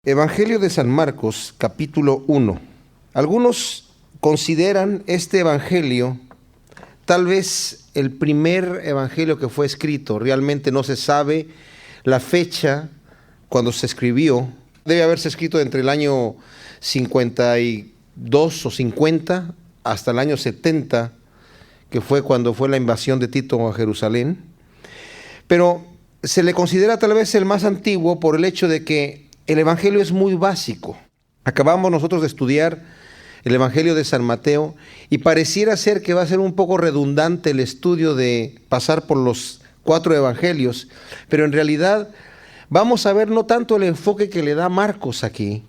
Evangelio de San Marcos, capítulo 1. Algunos consideran este evangelio tal vez el primer evangelio que fue escrito. Realmente no se sabe la fecha cuando se escribió. Debe haberse escrito entre el año 52 o 50 hasta el año 70, que fue cuando fue la invasión de Tito a Jerusalén. Pero se le considera tal vez el más antiguo por el hecho de que el evangelio es muy básico. Acabamos nosotros de estudiar el evangelio de San Mateo y pareciera ser que va a ser un poco redundante el estudio de pasar por los 4 evangelios, pero en realidad vamos a ver no tanto el enfoque que le da Marcos aquí,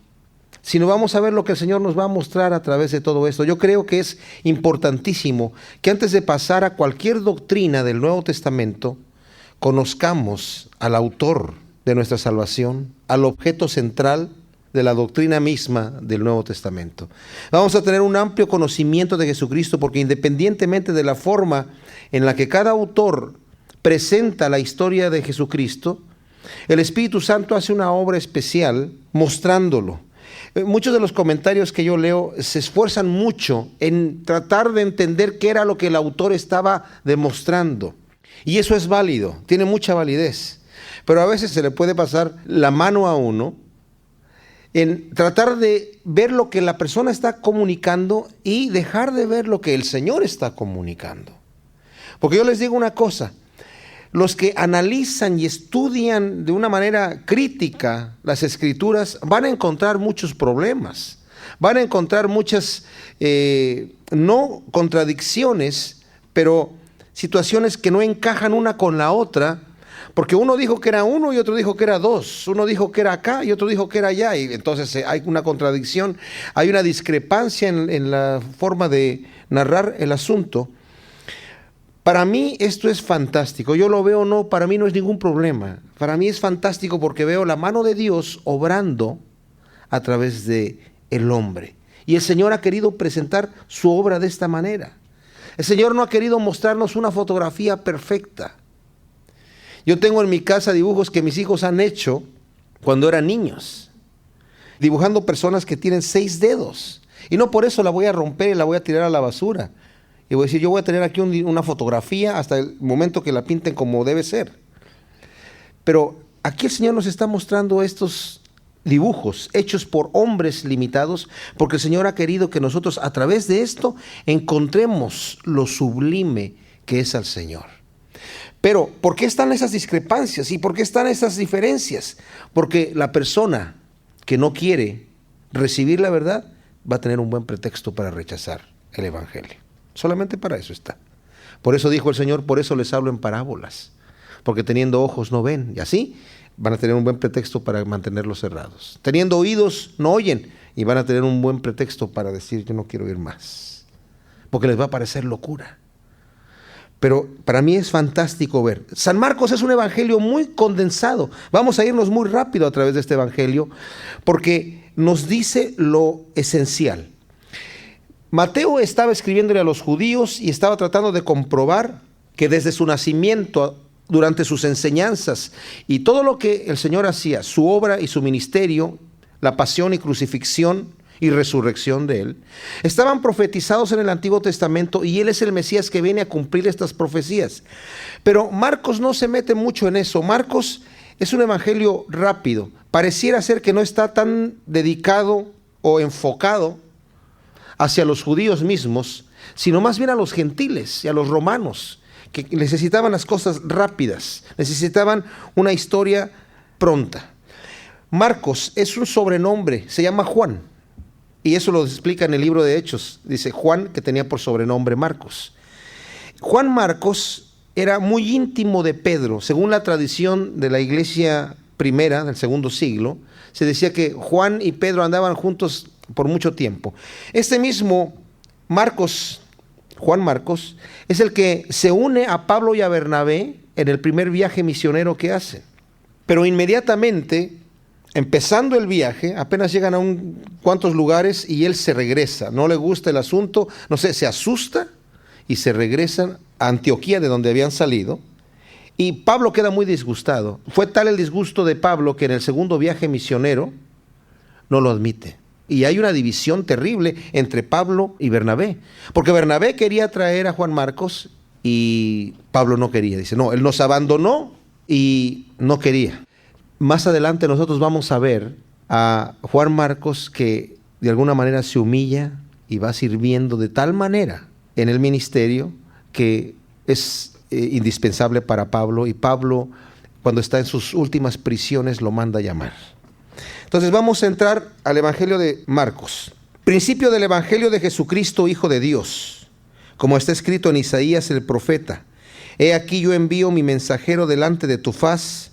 sino vamos a ver lo que el Señor nos va a mostrar a través de todo esto. Yo creo que es importantísimo que antes de pasar a cualquier doctrina del Nuevo Testamento, conozcamos al autor de nuestra salvación, al objeto central de la doctrina misma del Nuevo Testamento. Vamos a tener un amplio conocimiento de Jesucristo, porque independientemente de la forma en la que cada autor presenta la historia de Jesucristo, el Espíritu Santo hace una obra especial mostrándolo. Muchos de los comentarios que yo leo se esfuerzan mucho en tratar de entender qué era lo que el autor estaba demostrando. Y eso es válido, tiene mucha validez. Pero a veces se le puede pasar la mano a uno en tratar de ver lo que la persona está comunicando y dejar de ver lo que el Señor está comunicando. Porque yo les digo una cosa, los que analizan y estudian de una manera crítica las Escrituras van a encontrar muchos problemas, van a encontrar muchas, no contradicciones, pero situaciones que no encajan una con la otra. Porque uno dijo que era uno y otro dijo que era dos. Uno dijo que era acá y otro dijo que era allá. Y entonces hay una contradicción, hay una discrepancia en la forma de narrar el asunto. Para mí esto es fantástico. Yo lo veo, no, para mí no es ningún problema. Para mí es fantástico porque veo la mano de Dios obrando a través de el hombre. Y el Señor ha querido presentar su obra de esta manera. El Señor no ha querido mostrarnos una fotografía perfecta. Yo tengo en mi casa dibujos que mis hijos han hecho cuando eran niños, dibujando personas que tienen 6 dedos. Y no por eso la voy a romper y la voy a tirar a la basura. Y voy a decir, yo voy a tener aquí una fotografía hasta el momento que la pinten como debe ser. Pero aquí el Señor nos está mostrando estos dibujos hechos por hombres limitados, porque el Señor ha querido que nosotros a través de esto encontremos lo sublime que es al Señor. Pero, ¿por qué están esas discrepancias y por qué están esas diferencias? Porque la persona que no quiere recibir la verdad va a tener un buen pretexto para rechazar el evangelio. Solamente para eso está. Por eso dijo el Señor, por eso les hablo en parábolas, porque teniendo ojos no ven, y así van a tener un buen pretexto para mantenerlos cerrados. Teniendo oídos no oyen, y van a tener un buen pretexto para decir, yo no quiero oír más, porque les va a parecer locura. Pero para mí es fantástico ver. San Marcos es un evangelio muy condensado. Vamos a irnos muy rápido a través de este evangelio porque nos dice lo esencial. Mateo estaba escribiéndole a los judíos y estaba tratando de comprobar que desde su nacimiento, durante sus enseñanzas y todo lo que el Señor hacía, su obra y su ministerio, la pasión y crucifixión y resurrección de él, estaban profetizados en el Antiguo Testamento y él es el Mesías que viene a cumplir estas profecías. Pero Marcos no se mete mucho en eso. Marcos es un evangelio rápido. Pareciera ser que no está tan dedicado o enfocado hacia los judíos mismos, sino más bien a los gentiles y a los romanos, que necesitaban las cosas rápidas, necesitaban una historia pronta. Marcos es un sobrenombre, se llama Juan. Y eso lo explica en el libro de Hechos. Dice Juan, que tenía por sobrenombre Marcos. Juan Marcos era muy íntimo de Pedro. Según la tradición de la iglesia primera, del segundo siglo, se decía que Juan y Pedro andaban juntos por mucho tiempo. Este mismo Marcos, Juan Marcos, es el que se une a Pablo y a Bernabé en el primer viaje misionero que hacen. Pero inmediatamente, empezando el viaje, apenas llegan a cuantos lugares y él se regresa. No le gusta el asunto, no sé, se asusta y se regresan a Antioquía, de donde habían salido. Y Pablo queda muy disgustado. Fue tal el disgusto de Pablo que en el segundo viaje misionero no lo admite. Y hay una división terrible entre Pablo y Bernabé. Porque Bernabé quería traer a Juan Marcos y Pablo no quería. Dice, no, él nos abandonó y no quería. Más adelante nosotros vamos a ver a Juan Marcos que de alguna manera se humilla y va sirviendo de tal manera en el ministerio que es indispensable para Pablo, y Pablo, cuando está en sus últimas prisiones, lo manda a llamar. Entonces vamos a entrar al Evangelio de Marcos. Principio del Evangelio de Jesucristo, Hijo de Dios, como está escrito en Isaías el profeta: He aquí yo envío mi mensajero delante de tu faz,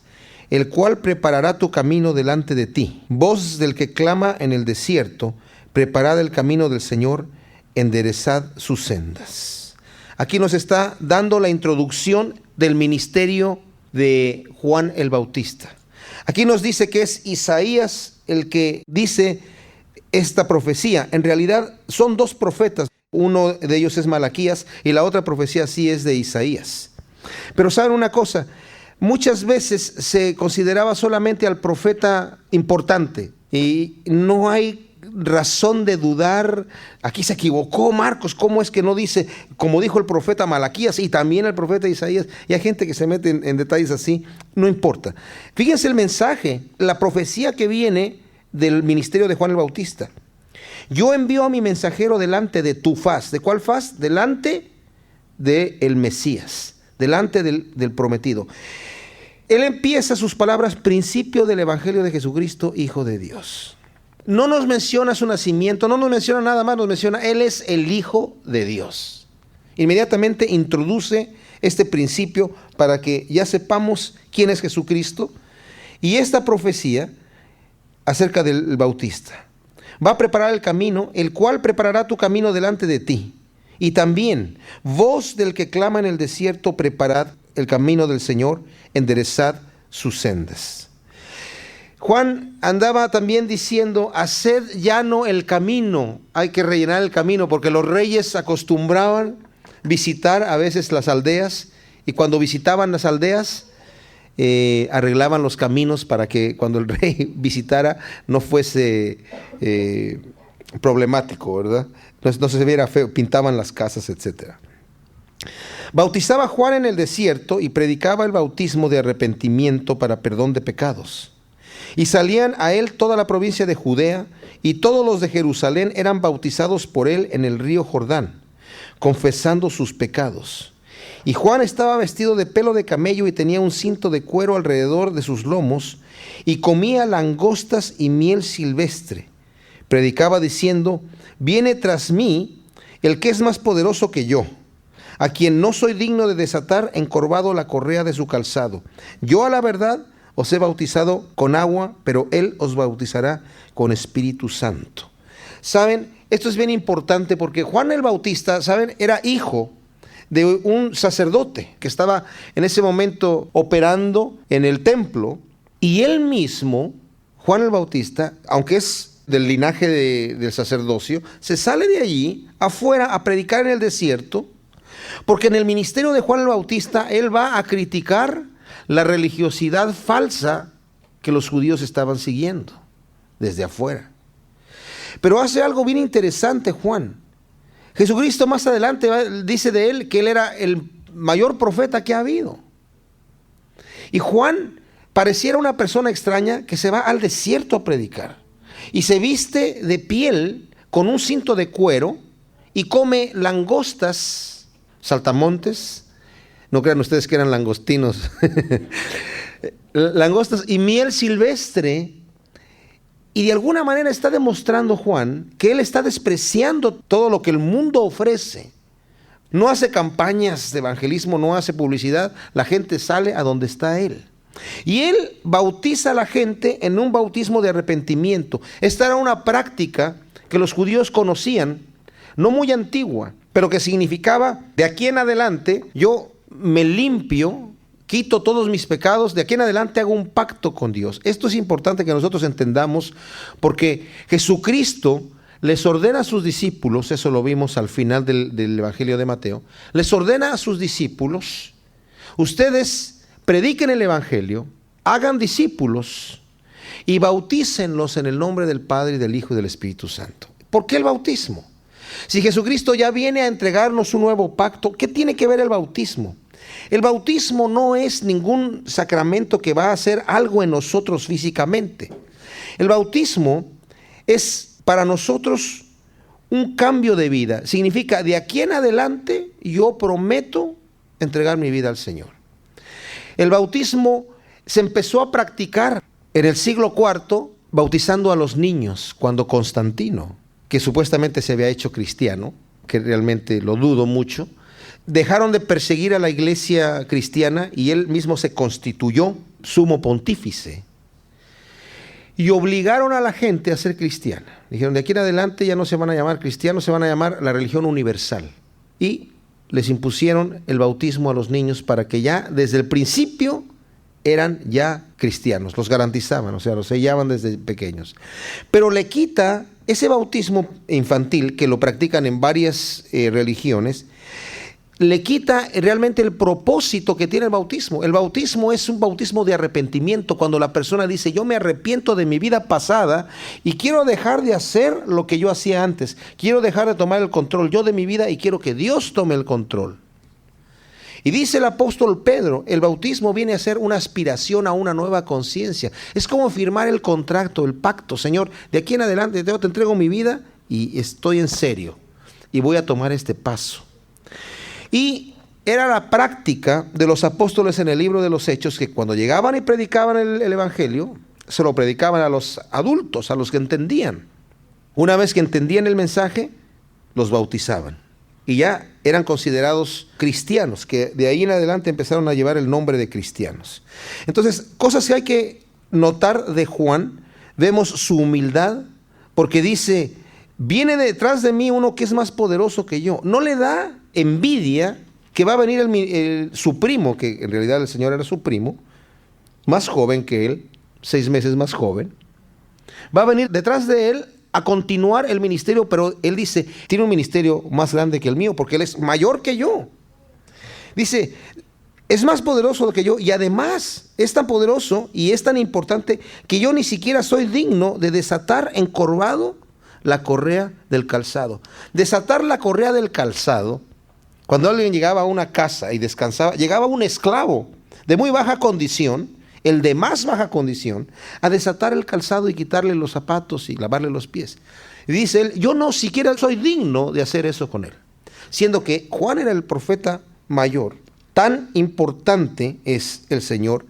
el cual preparará tu camino delante de ti. Voz del que clama en el desierto: preparad el camino del Señor, enderezad sus sendas. Aquí nos está dando la introducción del ministerio de Juan el Bautista. Aquí nos dice que es Isaías el que dice esta profecía. En realidad son dos profetas. Uno de ellos es Malaquías y la otra profecía sí es de Isaías. Pero ¿saben una cosa? Muchas veces se consideraba solamente al profeta importante y no hay razón de dudar. Aquí se equivocó Marcos, ¿cómo es que no dice como dijo el profeta Malaquías y también el profeta Isaías? Y hay gente que se mete en detalles así. No importa. Fíjense el mensaje, la profecía que viene del ministerio de Juan el Bautista. Yo envío a mi mensajero delante de tu faz. ¿De cuál faz? Delante del Mesías, delante del prometido. Él empieza sus palabras: principio del Evangelio de Jesucristo, Hijo de Dios. No nos menciona su nacimiento, no nos menciona nada más, nos menciona Él es el Hijo de Dios. Inmediatamente introduce este principio para que ya sepamos quién es Jesucristo. Y esta profecía acerca del Bautista: va a preparar el camino, el cual preparará tu camino delante de ti. Y también, voz del que clama en el desierto: preparad el camino del Señor, enderezad sus sendas. Juan andaba también diciendo: haced llano el camino. Hay que rellenar el camino, porque los reyes acostumbraban visitar a veces las aldeas, y cuando visitaban las aldeas arreglaban los caminos para que cuando el rey visitara no fuese problemático, ¿verdad? No se viera feo, pintaban las casas, etcétera. Bautizaba Juan en el desierto y predicaba el bautismo de arrepentimiento para perdón de pecados. Y salían a él toda la provincia de Judea, y todos los de Jerusalén eran bautizados por él en el río Jordán, confesando sus pecados. Y Juan estaba vestido de pelo de camello y tenía un cinto de cuero alrededor de sus lomos, y comía langostas y miel silvestre. Predicaba diciendo: viene tras mí el que es más poderoso que yo, a quien no soy digno de desatar encorvado la correa de su calzado. Yo a la verdad os he bautizado con agua, pero él os bautizará con Espíritu Santo. ¿Saben? Esto es bien importante porque Juan el Bautista, ¿saben?, era hijo de un sacerdote que estaba en ese momento operando en el templo, y él mismo, Juan el Bautista, aunque es del linaje del sacerdocio, se sale de allí afuera a predicar en el desierto, porque en el ministerio de Juan el Bautista él va a criticar la religiosidad falsa que los judíos estaban siguiendo desde afuera. Pero hace algo bien interesante Juan. Jesucristo más adelante dice de él que él era el mayor profeta que ha habido. Y Juan pareciera una persona extraña que se va al desierto a predicar y se viste de piel con un cinto de cuero y come langostas, saltamontes. No crean ustedes que eran langostinos. Langostas y miel silvestre. Y de alguna manera está demostrando Juan que él está despreciando todo lo que el mundo ofrece. No hace campañas de evangelismo, no hace publicidad. La gente sale a donde está él. Y él bautiza a la gente en un bautismo de arrepentimiento. Esta era una práctica que los judíos conocían, no muy antigua, pero que significaba: de aquí en adelante yo me limpio, quito todos mis pecados, de aquí en adelante hago un pacto con Dios. Esto es importante que nosotros entendamos, porque Jesucristo les ordena a sus discípulos, eso lo vimos al final del Evangelio de Mateo, les ordena a sus discípulos: ustedes prediquen el Evangelio, hagan discípulos, y bautícenlos en el nombre del Padre, y del Hijo y del Espíritu Santo. ¿Por qué el bautismo? Si Jesucristo ya viene a entregarnos un nuevo pacto, ¿qué tiene que ver el bautismo? El bautismo no es ningún sacramento que va a hacer algo en nosotros físicamente. El bautismo es para nosotros un cambio de vida. Significa, de aquí en adelante yo prometo entregar mi vida al Señor. El bautismo se empezó a practicar en el siglo IV, bautizando a los niños, cuando Constantino, que supuestamente se había hecho cristiano, que realmente lo dudo mucho, dejaron de perseguir a la iglesia cristiana y él mismo se constituyó sumo pontífice. Y obligaron a la gente a ser cristiana. Dijeron, de aquí en adelante ya no se van a llamar cristianos, se van a llamar la religión universal. Y les impusieron el bautismo a los niños para que ya desde el principio eran ya cristianos, los garantizaban, o sea, los sellaban desde pequeños. Pero le quita ese bautismo infantil, que lo practican en varias religiones, le quita realmente el propósito que tiene el bautismo. El bautismo es un bautismo de arrepentimiento, cuando la persona dice, yo me arrepiento de mi vida pasada y quiero dejar de hacer lo que yo hacía antes, quiero dejar de tomar el control yo de mi vida y quiero que Dios tome el control. Y dice el apóstol Pedro, el bautismo viene a ser una aspiración a una nueva conciencia. Es como firmar el contrato, el pacto. Señor, de aquí en adelante te entrego mi vida y estoy en serio y voy a tomar este paso. Y era la práctica de los apóstoles en el libro de los Hechos, que cuando llegaban y predicaban el evangelio, se lo predicaban a los adultos, a los que entendían. Una vez que entendían el mensaje, los bautizaban. Y ya eran considerados cristianos, que de ahí en adelante empezaron a llevar el nombre de cristianos. Entonces, cosas que hay que notar de Juan, vemos su humildad, porque dice, viene detrás de mí uno que es más poderoso que yo. No le da envidia que va a venir su primo, que en realidad el Señor era su primo, más joven que él, 6 meses más joven. Va a venir detrás de él a continuar el ministerio, pero él dice, tiene un ministerio más grande que el mío, porque él es mayor que yo. Dice, es más poderoso que yo, y además es tan poderoso y es tan importante que yo ni siquiera soy digno de desatar encorvado la correa del calzado. Desatar la correa del calzado, cuando alguien llegaba a una casa y descansaba, llegaba un esclavo de muy baja condición, el de más baja condición, a desatar el calzado y quitarle los zapatos y lavarle los pies. Y dice él, yo no siquiera soy digno de hacer eso con él. Siendo que Juan era el profeta mayor, tan importante es el Señor,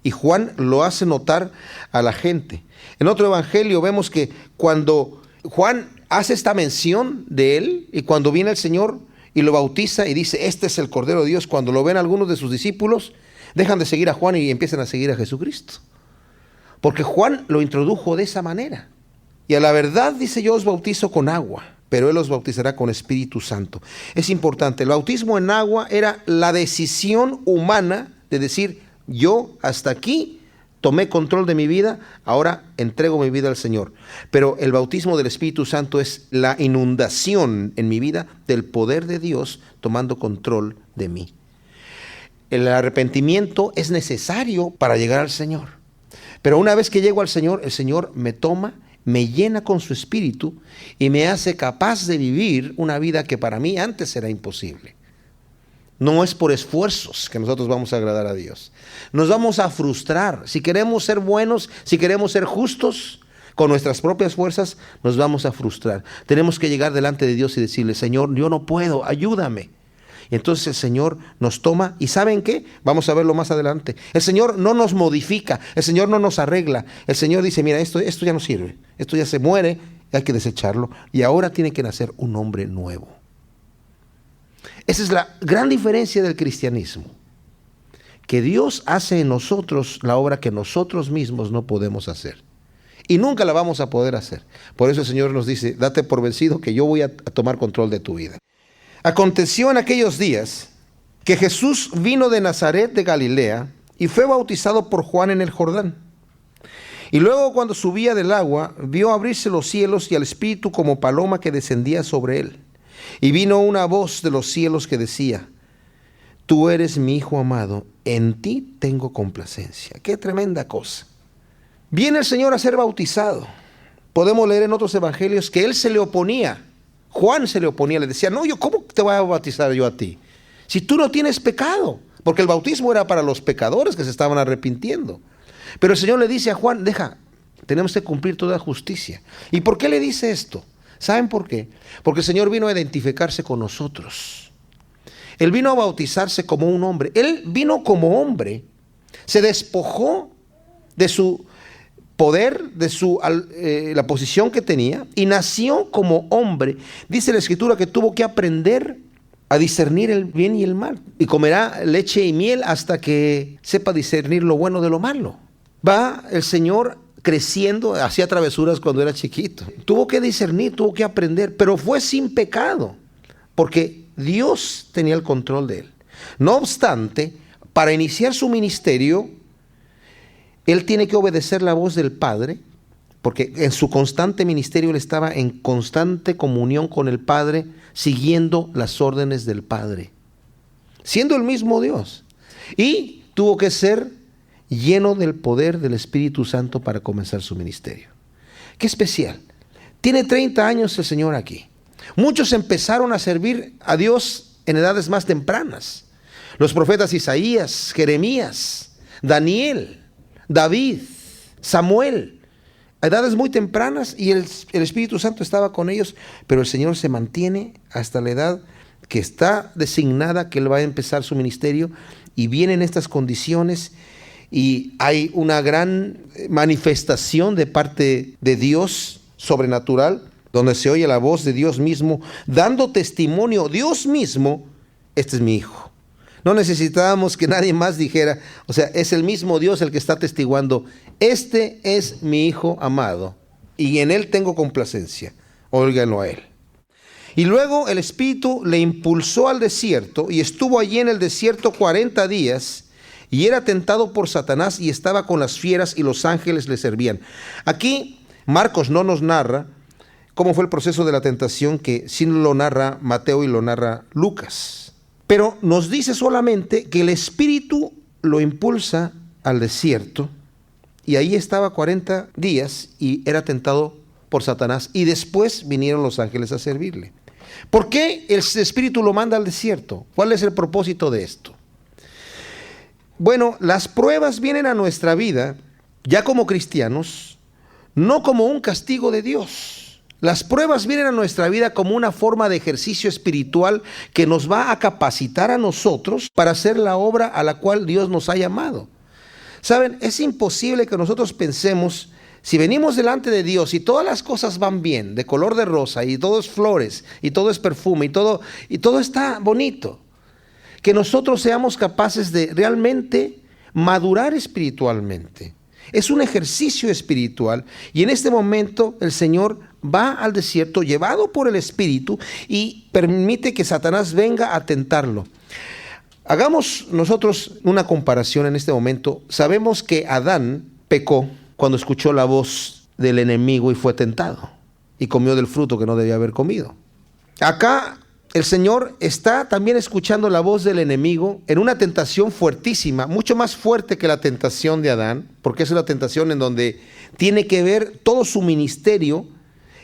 y Juan lo hace notar a la gente. En otro evangelio vemos que cuando Juan hace esta mención de él, y cuando viene el Señor y lo bautiza y dice, este es el Cordero de Dios, cuando lo ven algunos de sus discípulos, dejan de seguir a Juan y empiezan a seguir a Jesucristo. Porque Juan lo introdujo de esa manera. Y a la verdad dice, yo os bautizo con agua, pero Él os bautizará con Espíritu Santo. Es importante, el bautismo en agua era la decisión humana de decir, yo hasta aquí tomé control de mi vida, ahora entrego mi vida al Señor. Pero el bautismo del Espíritu Santo es la inundación en mi vida del poder de Dios tomando control de mí. El arrepentimiento es necesario para llegar al Señor. Pero una vez que llego al Señor, el Señor me toma, me llena con su Espíritu y me hace capaz de vivir una vida que para mí antes era imposible. No es por esfuerzos que nosotros vamos a agradar a Dios. Nos vamos a frustrar. Si queremos ser buenos, si queremos ser justos, con nuestras propias fuerzas, nos vamos a frustrar. Tenemos que llegar delante de Dios y decirle, Señor, yo no puedo, ayúdame. Y entonces el Señor nos toma, y ¿saben qué? Vamos a verlo más adelante. El Señor no nos modifica, el Señor no nos arregla. El Señor dice, mira, esto ya no sirve, esto ya se muere, hay que desecharlo, y ahora tiene que nacer un hombre nuevo. Esa es la gran diferencia del cristianismo, que Dios hace en nosotros la obra que nosotros mismos no podemos hacer. Y nunca la vamos a poder hacer. Por eso el Señor nos dice, date por vencido que yo voy a tomar control de tu vida. Aconteció en aquellos días que Jesús vino de Nazaret de Galilea y fue bautizado por Juan en el Jordán. Y luego cuando subía del agua, vio abrirse los cielos y al Espíritu como paloma que descendía sobre él. Y vino una voz de los cielos que decía, tú eres mi Hijo amado, en ti tengo complacencia. Qué tremenda cosa. Viene el Señor a ser bautizado. Podemos leer en otros evangelios que Él se le oponía. Juan se le oponía, le decía, no, ¿cómo te voy a bautizar yo a ti? Si tú no tienes pecado. Porque el bautismo era para los pecadores que se estaban arrepintiendo. Pero el Señor le dice a Juan, tenemos que cumplir toda justicia. ¿Y por qué le dice esto? ¿Saben por qué? Porque el Señor vino a identificarse con nosotros. Él vino a bautizarse como un hombre. Él vino como hombre. Se despojó de su poder, de la posición que tenía, y nació como hombre. Dice la Escritura que tuvo que aprender a discernir el bien y el mal. Y comerá leche y miel hasta que sepa discernir lo bueno de lo malo. Va el Señor creciendo, hacía travesuras cuando era chiquito. Tuvo que discernir, tuvo que aprender, pero fue sin pecado, porque Dios tenía el control de él. No obstante, para iniciar su ministerio, él tiene que obedecer la voz del Padre, porque en su constante ministerio él estaba en constante comunión con el Padre, siguiendo las órdenes del Padre, siendo el mismo Dios. Y tuvo que ser lleno del poder del Espíritu Santo para comenzar su ministerio. Qué especial. Tiene 30 años el Señor aquí. Muchos empezaron a servir a Dios en edades más tempranas. Los profetas Isaías, Jeremías, Daniel, David, Samuel, a edades muy tempranas, y el Espíritu Santo estaba con ellos, pero el Señor se mantiene hasta la edad que está designada, que Él va a empezar su ministerio, y vienen estas condiciones, y hay una gran manifestación de parte de Dios sobrenatural, donde se oye la voz de Dios mismo, dando testimonio, Dios mismo, este es mi hijo. No necesitábamos que nadie más dijera, o sea, es el mismo Dios el que está atestiguando, este es mi hijo amado, y en él tengo complacencia, óiganlo a él. Y luego el Espíritu le impulsó al desierto, y estuvo allí en el desierto 40 días, y era tentado por Satanás, y estaba con las fieras, y los ángeles le servían. Aquí Marcos no nos narra cómo fue el proceso de la tentación, que sí lo narra Mateo y lo narra Lucas. Pero nos dice solamente que el Espíritu lo impulsa al desierto, y ahí estaba 40 días y era tentado por Satanás, y después vinieron los ángeles a servirle. ¿Por qué el Espíritu lo manda al desierto? ¿Cuál es el propósito de esto? Bueno, las pruebas vienen a nuestra vida, ya como cristianos, no como un castigo de Dios. Las pruebas vienen a nuestra vida como una forma de ejercicio espiritual que nos va a capacitar a nosotros para hacer la obra a la cual Dios nos ha llamado. Saben, es imposible que nosotros pensemos, si venimos delante de Dios y todas las cosas van bien, de color de rosa, y todo es flores, y todo es perfume, y todo está bonito, que nosotros seamos capaces de realmente madurar espiritualmente. Es un ejercicio espiritual, y en este momento el Señor va al desierto llevado por el Espíritu y permite que Satanás venga a tentarlo. Hagamos nosotros una comparación en este momento. Sabemos que Adán pecó cuando escuchó la voz del enemigo y fue tentado, y comió del fruto que no debía haber comido. Acá el Señor está también escuchando la voz del enemigo en una tentación fuertísima, mucho más fuerte que la tentación de Adán, porque es una tentación en donde tiene que ver todo su ministerio.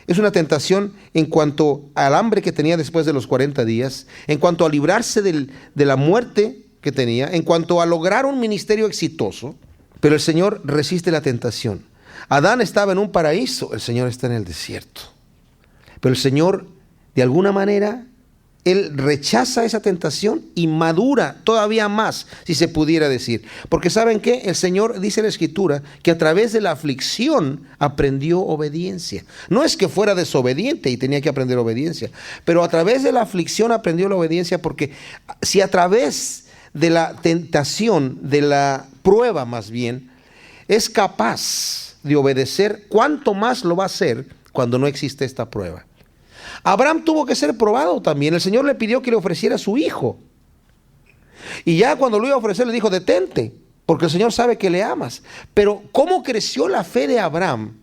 Es una tentación en cuanto al hambre que tenía después de los 40 días, en cuanto a librarse de la muerte que tenía, en cuanto a lograr un ministerio exitoso, pero el Señor resiste la tentación. Adán estaba en un paraíso, el Señor está en el desierto. Pero el Señor, de alguna manera, Él rechaza esa tentación y madura todavía más, si se pudiera decir. Porque ¿saben qué? El Señor, dice la Escritura, que a través de la aflicción aprendió obediencia. No es que fuera desobediente y tenía que aprender obediencia, pero a través de la aflicción aprendió la obediencia, porque si a través de la tentación, de la prueba más bien, es capaz de obedecer, ¿cuánto más lo va a hacer cuando no existe esta prueba? Abraham tuvo que ser probado también. El Señor le pidió que le ofreciera a su hijo. Y ya cuando lo iba a ofrecer le dijo, detente, porque el Señor sabe que le amas. Pero ¿cómo creció la fe de Abraham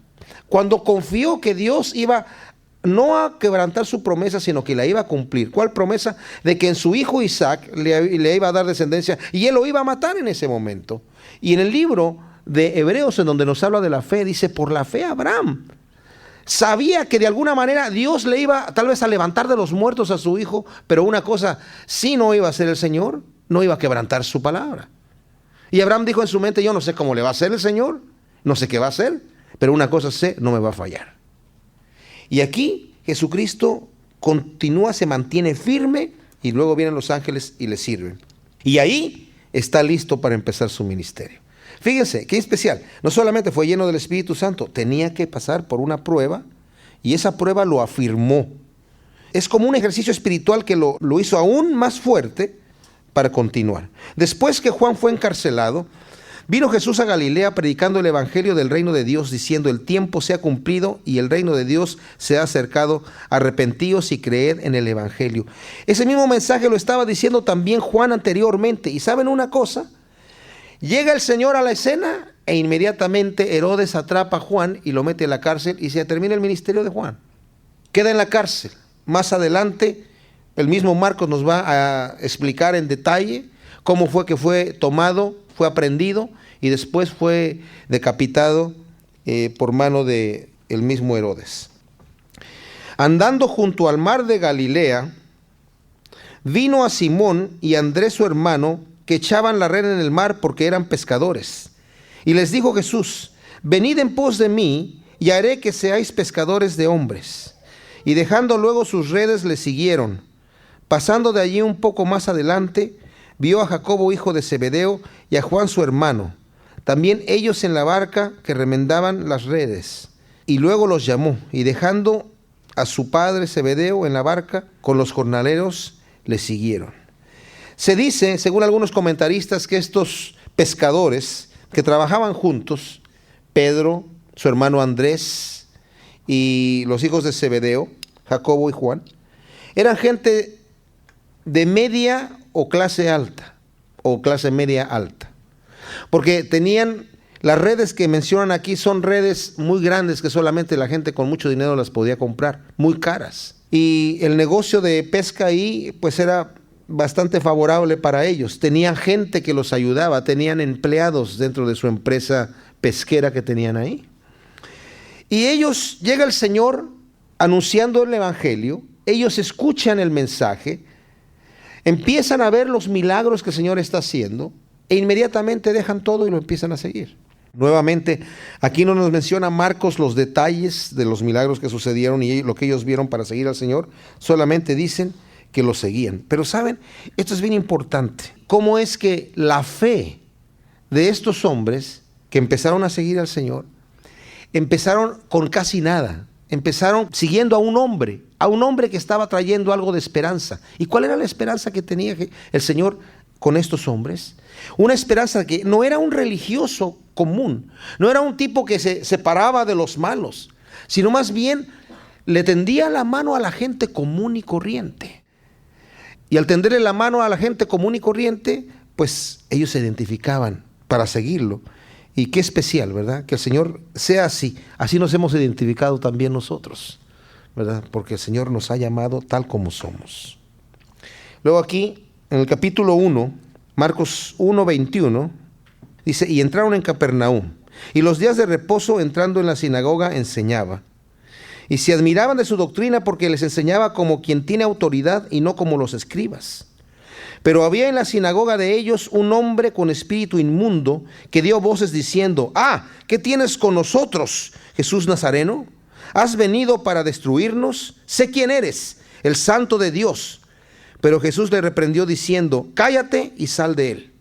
cuando confió que Dios iba no a quebrantar su promesa, sino que la iba a cumplir? ¿Cuál promesa? De que en su hijo Isaac le iba a dar descendencia, y él lo iba a matar en ese momento. Y en el libro de Hebreos, en donde nos habla de la fe, dice, por la fe Abraham sabía que de alguna manera Dios le iba tal vez a levantar de los muertos a su hijo, pero una cosa sí no iba a hacer el Señor, no iba a quebrantar su palabra. Y Abraham dijo en su mente, yo no sé cómo le va a hacer el Señor, no sé qué va a hacer, pero una cosa sé, no me va a fallar. Y aquí Jesucristo continúa, se mantiene firme, y luego vienen los ángeles y le sirven. Y ahí está listo para empezar su ministerio. Fíjense, qué especial. No solamente fue lleno del Espíritu Santo, tenía que pasar por una prueba, y esa prueba lo afirmó. Es como un ejercicio espiritual que lo hizo aún más fuerte para continuar. Después que Juan fue encarcelado, vino Jesús a Galilea predicando el evangelio del reino de Dios, diciendo, el tiempo se ha cumplido y el reino de Dios se ha acercado, arrepentíos y creed en el evangelio. Ese mismo mensaje lo estaba diciendo también Juan anteriormente. ¿Y saben una cosa? Llega el Señor a la escena e inmediatamente Herodes atrapa a Juan y lo mete en la cárcel y se termina el ministerio de Juan. Queda en la cárcel. Más adelante, el mismo Marcos nos va a explicar en detalle cómo fue que fue tomado, fue aprehendido y después fue decapitado por mano de el mismo Herodes. Andando junto al mar de Galilea, vino a Simón y Andrés su hermano, que echaban la red en el mar porque eran pescadores. Y les dijo Jesús, venid en pos de mí y haré que seáis pescadores de hombres. Y dejando luego sus redes le siguieron. Pasando de allí un poco más adelante, vio a Jacobo hijo de Zebedeo y a Juan su hermano, también ellos en la barca que remendaban las redes. Y luego los llamó, y dejando a su padre Zebedeo en la barca con los jornaleros, le siguieron. Se dice, según algunos comentaristas, que estos pescadores que trabajaban juntos, Pedro, su hermano Andrés y los hijos de Zebedeo, Jacobo y Juan, eran gente de media o clase alta, o clase media alta, porque tenían las redes que mencionan aquí, son redes muy grandes que solamente la gente con mucho dinero las podía comprar, muy caras, y el negocio de pesca ahí pues era bastante favorable para ellos. Tenían gente que los ayudaba, tenían empleados dentro de su empresa pesquera que tenían ahí. Y ellos, llega el Señor anunciando el evangelio, ellos escuchan el mensaje, empiezan a ver los milagros que el Señor está haciendo e inmediatamente dejan todo y lo empiezan a seguir. Nuevamente, aquí no nos menciona Marcos los detalles de los milagros que sucedieron y lo que ellos vieron para seguir al Señor, solamente dicen que lo seguían. Pero saben, esto es bien importante. ¿Cómo es que la fe de estos hombres que empezaron a seguir al Señor, empezaron con casi nada? Empezaron siguiendo a un hombre que estaba trayendo algo de esperanza. ¿Y cuál era la esperanza que tenía el Señor con estos hombres? Una esperanza que no era un religioso común, no era un tipo que se separaba de los malos, sino más bien le tendía la mano a la gente común y corriente. Y al tenderle la mano a la gente común y corriente, pues ellos se identificaban para seguirlo. Y qué especial, ¿verdad? Que el Señor sea así. Así nos hemos identificado también nosotros, ¿verdad? Porque el Señor nos ha llamado tal como somos. Luego aquí, en el capítulo 1, Marcos 1:21, dice, y entraron en Capernaum, y los días de reposo entrando en la sinagoga enseñaba. Y se admiraban de su doctrina porque les enseñaba como quien tiene autoridad y no como los escribas. Pero había en la sinagoga de ellos un hombre con espíritu inmundo que dio voces diciendo, ¿qué tienes con nosotros, Jesús Nazareno? ¿Has venido para destruirnos? Sé quién eres, el Santo de Dios. Pero Jesús le reprendió diciendo, cállate y sal de él.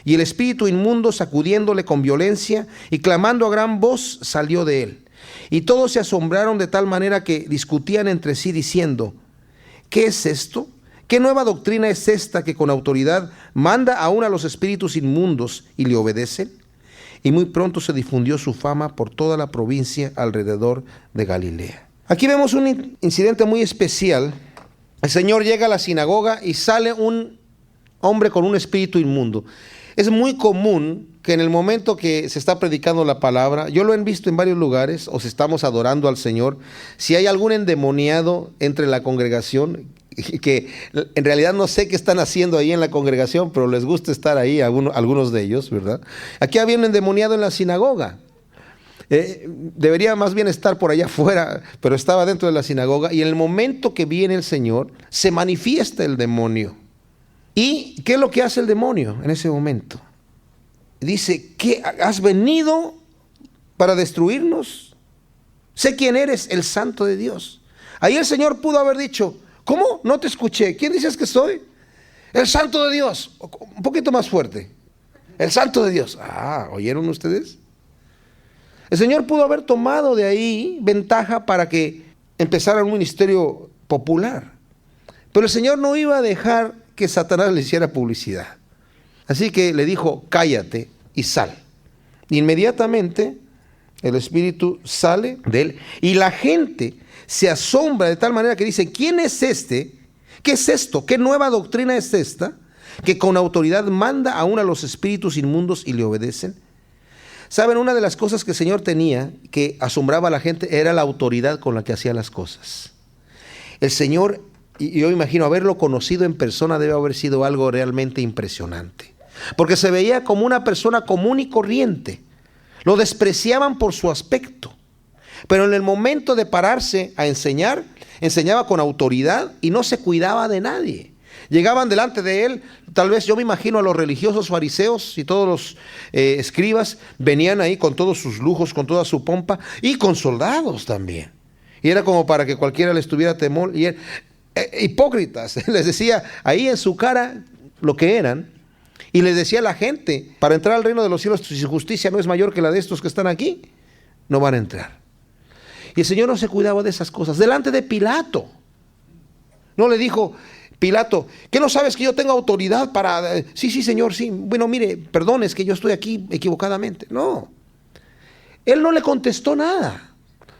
Y el espíritu inmundo, sacudiéndole con violencia y clamando a gran voz, salió de él. Y todos se asombraron de tal manera que discutían entre sí diciendo, ¿qué es esto? ¿Qué nueva doctrina es esta que con autoridad manda aún a los espíritus inmundos y le obedecen? Y muy pronto se difundió su fama por toda la provincia alrededor de Galilea. Aquí vemos un incidente muy especial. El Señor llega a la sinagoga y sale un hombre con un espíritu inmundo. Es muy común que en el momento que se está predicando la palabra, yo lo he visto en varios lugares, o si estamos adorando al Señor, si hay algún endemoniado entre la congregación, que en realidad no sé qué están haciendo ahí en la congregación, pero les gusta estar ahí, algunos de ellos, ¿verdad? Aquí había un endemoniado en la sinagoga. Debería más bien estar por allá afuera, pero estaba dentro de la sinagoga, y en el momento que viene el Señor, se manifiesta el demonio. ¿Y qué es lo que hace el demonio en ese momento? Dice, ¿qué has venido para destruirnos? Sé quién eres, el Santo de Dios. Ahí el Señor pudo haber dicho, ¿cómo? No te escuché. ¿Quién dices que soy? El Santo de Dios. Un poquito más fuerte. El Santo de Dios. ¿Oyeron ustedes? El Señor pudo haber tomado de ahí ventaja para que empezara un ministerio popular. Pero el Señor no iba a dejar que Satanás le hiciera publicidad. Así que le dijo, cállate y sal. Inmediatamente el espíritu sale de él y la gente se asombra de tal manera que dice, ¿quién es este? ¿Qué es esto? ¿Qué nueva doctrina es esta? Que con autoridad manda aún a los espíritus inmundos y le obedecen. ¿Saben? Una de las cosas que el Señor tenía que asombraba a la gente era la autoridad con la que hacía las cosas. El Señor, y yo imagino haberlo conocido en persona, debe haber sido algo realmente impresionante. Porque se veía como una persona común y corriente. Lo despreciaban por su aspecto. Pero en el momento de pararse a enseñar, enseñaba con autoridad y no se cuidaba de nadie. Llegaban delante de él, tal vez yo me imagino a los religiosos fariseos y todos los escribas, venían ahí con todos sus lujos, con toda su pompa y con soldados también. Y era como para que cualquiera les tuviera temor. Y hipócritas, les decía ahí en su cara lo que eran. Y les decía a la gente, para entrar al reino de los cielos, si su justicia no es mayor que la de estos que están aquí, no van a entrar. Y el Señor no se cuidaba de esas cosas. Delante de Pilato. No le dijo, Pilato, ¿qué no sabes que yo tengo autoridad para...? Sí, Señor, sí. Bueno, mire, perdón, es que yo estoy aquí equivocadamente. No. Él no le contestó nada.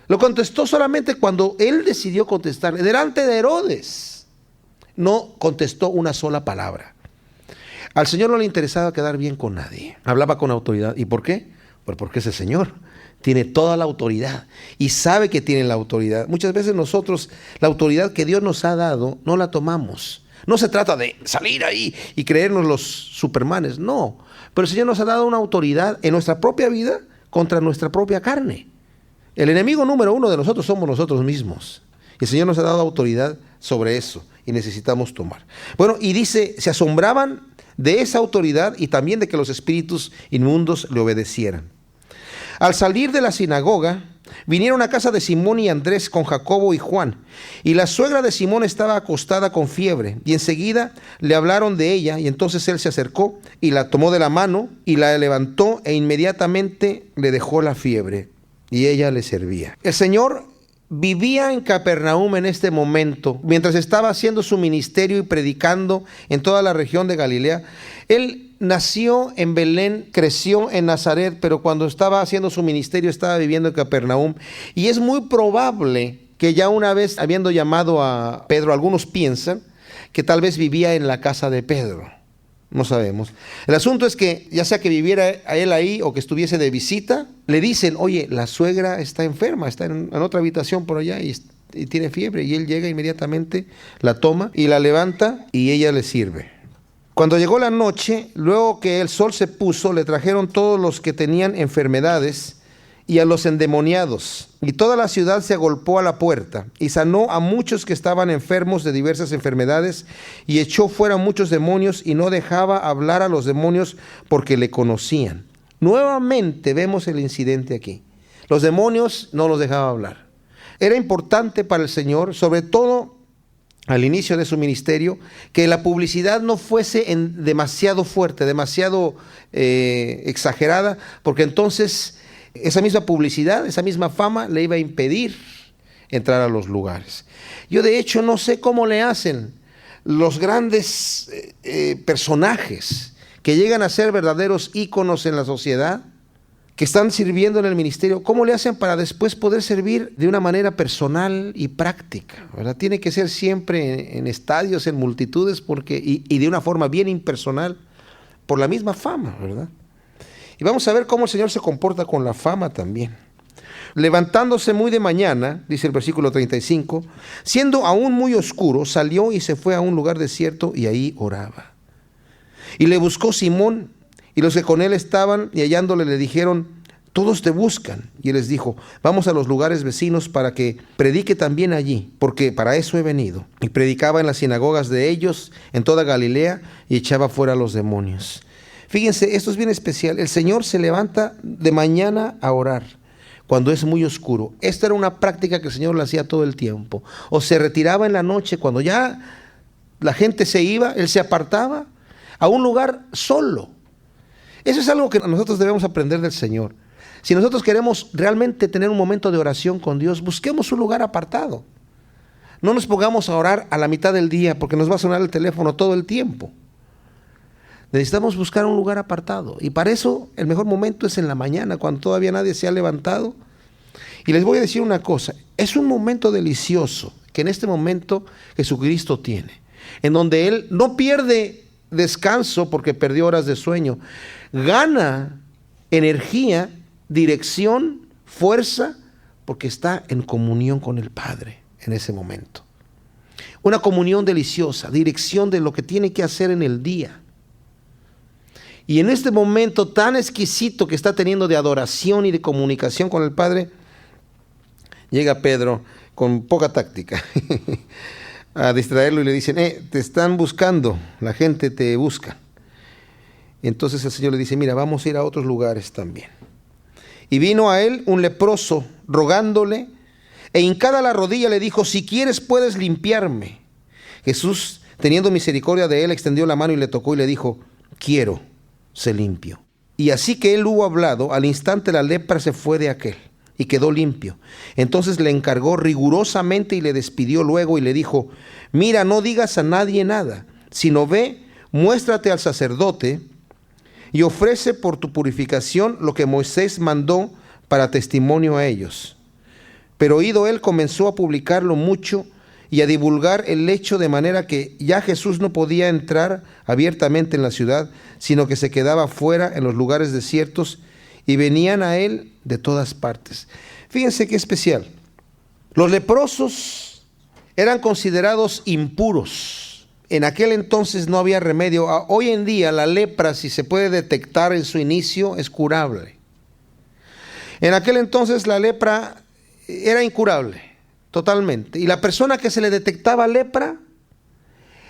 Lo contestó solamente cuando él decidió contestarle. Delante de Herodes. No contestó una sola palabra. Al Señor no le interesaba quedar bien con nadie. Hablaba con autoridad. ¿Y por qué? Pues porque es el Señor. Tiene toda la autoridad y sabe que tiene la autoridad. Muchas veces nosotros la autoridad que Dios nos ha dado no la tomamos. No se trata de salir ahí y creernos los supermanes, no. Pero el Señor nos ha dado una autoridad en nuestra propia vida contra nuestra propia carne. El enemigo número uno de nosotros somos nosotros mismos. Y el Señor nos ha dado autoridad sobre eso y necesitamos tomar. Bueno, y dice, se asombraban de esa autoridad y también de que los espíritus inmundos le obedecieran. Al salir de la sinagoga, vinieron a casa de Simón y Andrés con Jacobo y Juan. Y la suegra de Simón estaba acostada con fiebre. Y enseguida le hablaron de ella. Y entonces él se acercó y la tomó de la mano y la levantó e inmediatamente le dejó la fiebre. Y ella le servía. El Señor vivía en Capernaum en este momento. Mientras estaba haciendo su ministerio y predicando en toda la región de Galilea. Él nació en Belén, creció en Nazaret, pero cuando estaba haciendo su ministerio estaba viviendo en Capernaum. Y es muy probable que ya una vez habiendo llamado a Pedro, algunos piensan que tal vez vivía en la casa de Pedro. No sabemos. El asunto es que ya sea que viviera a él ahí o que estuviese de visita, le dicen, oye, la suegra está enferma, está en otra habitación por allá y tiene fiebre. Y él llega inmediatamente, la toma y la levanta y ella le sirve. Cuando llegó la noche, luego que el sol se puso, le trajeron todos los que tenían enfermedades y a los endemoniados. Y toda la ciudad se agolpó a la puerta y sanó a muchos que estaban enfermos de diversas enfermedades y echó fuera muchos demonios y no dejaba hablar a los demonios porque le conocían. Nuevamente vemos el incidente aquí. Los demonios no los dejaba hablar. Era importante para el Señor, sobre todo al inicio de su ministerio, que la publicidad no fuese demasiado fuerte, demasiado exagerada, porque entonces esa misma publicidad, esa misma fama le iba a impedir entrar a los lugares. Yo de hecho no sé cómo le hacen los grandes personajes que llegan a ser verdaderos íconos en la sociedad, que están sirviendo en el ministerio, ¿cómo le hacen para después poder servir de una manera personal y práctica? ¿Verdad? Tiene que ser siempre en estadios, en multitudes, y de una forma bien impersonal, por la misma fama, ¿verdad? Y vamos a ver cómo el Señor se comporta con la fama también. levantándose muy de mañana, dice el versículo 35, siendo aún muy oscuro, salió y se fue a un lugar desierto y ahí oraba. Y le buscó Simón y los que con él estaban, y hallándole le dijeron: todos te buscan. Y él les dijo: vamos a los lugares vecinos para que predique también allí, porque para eso he venido. Y predicaba en las sinagogas de ellos en toda Galilea y echaba fuera a los demonios. Fíjense, esto es bien especial. El Señor se levanta de mañana a orar cuando es muy oscuro. Esta era una práctica que el Señor la hacía todo el tiempo. O se retiraba en la noche cuando ya la gente se iba, Él se apartaba a un lugar solo. Eso es algo que nosotros debemos aprender del Señor. Si nosotros queremos realmente tener un momento de oración con Dios, busquemos un lugar apartado. No nos pongamos a orar a la mitad del día porque nos va a sonar el teléfono todo el tiempo. Necesitamos buscar un lugar apartado. Y para eso el mejor momento es en la mañana, cuando todavía nadie se ha levantado. Y les voy a decir una cosa, es un momento delicioso que en este momento Jesucristo tiene, en donde Él no pierde descanso porque perdió horas de sueño, gana energía, dirección, fuerza, porque está en comunión con el Padre en ese momento. Una comunión deliciosa, dirección de lo que tiene que hacer en el día. Y en este momento tan exquisito que está teniendo de adoración y de comunicación con el Padre, llega Pedro con poca táctica a distraerlo y le dicen: te están buscando, la gente te busca. Entonces el Señor le dice: mira, vamos a ir a otros lugares también. Y vino a él un leproso rogándole, e hincada la rodilla le dijo: si quieres puedes limpiarme. Jesús, teniendo misericordia de él, extendió la mano y le tocó y le dijo: quiero, sé limpio. Y así que él hubo hablado, al instante la lepra se fue de aquel y quedó limpio. Entonces le encargó rigurosamente y le despidió luego y le dijo: mira, no digas a nadie nada, sino ve, muéstrate al sacerdote y ofrece por tu purificación lo que Moisés mandó para testimonio a ellos. Pero oído él, comenzó a publicarlo mucho y a divulgar el hecho, de manera que ya Jesús no podía entrar abiertamente en la ciudad, sino que se quedaba fuera en los lugares desiertos, y venían a él de todas partes. Fíjense qué especial. Los leprosos eran considerados impuros. En aquel entonces no había remedio. Hoy en día la lepra, si se puede detectar en su inicio, es curable. En aquel entonces la lepra era incurable, totalmente. Y la persona que se le detectaba lepra